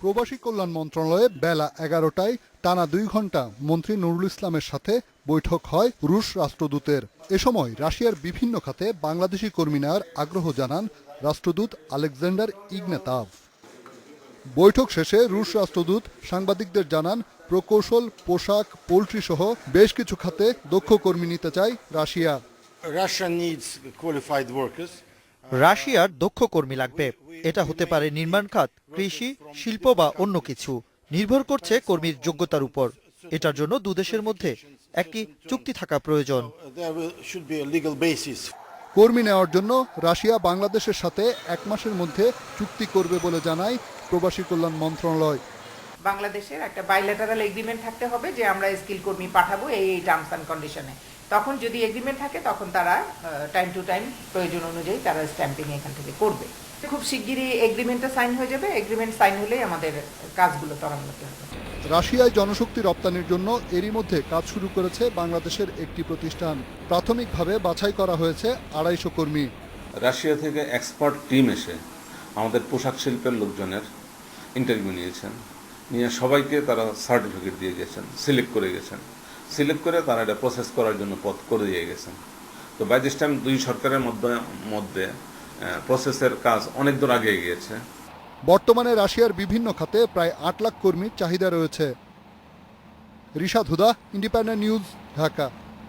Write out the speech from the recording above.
প্রবাসী কল্যাণ মন্ত্রণালয়ে বেলা 11টায় টানা 2 ঘণ্টা মন্ত্রী নুরুল ইসলামের সাথে বৈঠক হয় রুশ রাষ্ট্রদূতের। এ সময় রাশিয়ার বিভিন্ন খাতে বাংলাদেশি কর্মী নেওয়ার আগ্রহ জানান রাষ্ট্রদূত আলেকজান্ডার ইগনাতাভ। বৈঠক শেষে রুশ রাষ্ট্রদূত সাংবাদিকদের জানান, প্রকৌশল, পোশাক, পোল্ট্রি সহ বেশ কিছু খাতে দক্ষ কর্মী নিতে চায় রাশিয়া। রাশিয়ার দক্ষ কর্মী লাগবে। এটা হতে পারে নির্মাণ খাত, কৃষি, শিল্প বা অন্য কিছু। নির্ভর করছে কর্মীর যোগ্যতার উপর। এটার জন্য দুদেশের মধ্যে একটি চুক্তি থাকা প্রয়োজন। কর্মী নেওয়ার জন্য রাশিয়া বাংলাদেশের সাথে 1 মাসের মধ্যে চুক্তি করবে বলে জানায় প্রবাসী কল্যাণ মন্ত্রণালয়। বাংলাদেশের একটা বাইলেটারাল এগ্রিমেন্ট থাকতে হবে যে আমরা স্কিল কর্মী পাঠাবো এই টার্মস অ্যান্ড কন্ডিশনে। তখন যদি এগ্রিমেন্ট থাকে তখন তারা টাইম টু টাইম প্রয়োজন অনুযায়ী তারা স্ট্যাম্পিং এখান থেকে করবে। খুব শিগগিরই এগ্রিমেন্টটা সাইন হয়ে যাবে। এগ্রিমেন্ট সাইন হলেই আমাদের কাজগুলো ত্বরান্বিত হবে। রাশিয়ায় জনশক্তি রপ্তানির জন্য এরই মধ্যে কাজ শুরু করেছে বাংলাদেশের একটি প্রতিষ্ঠান। প্রাথমিকভাবে বাছাই করা হয়েছে 250 কর্মী। রাশিয়া থেকে এক্সপার্ট টিম এসে আমাদের পোশাক শিল্পের লোকজনের ইন্টারভিউ নিয়েছেন, নিয়ে সবাইকে তারা সার্টিফিকেট দিয়ে গেছেন, সিলেক্ট করে গেছেন। সিলেক্ট করে তারা এটা প্রসেস করার জন্য পথ করে দিয়ে গেছেন। তো বাই দিস টাইম 2 সরকারের মধ্যে প্রসেসের কাজ অনেক দূর আগে গিয়েছে। বর্তমানে রাশিয়ার বিভিন্ন খাতে প্রায় 8 লাখ কর্মীর চাহিদা রয়েছে। রিশাদ হুদা, ইন্ডিপেন্ডেন্ট নিউজ, ঢাকা।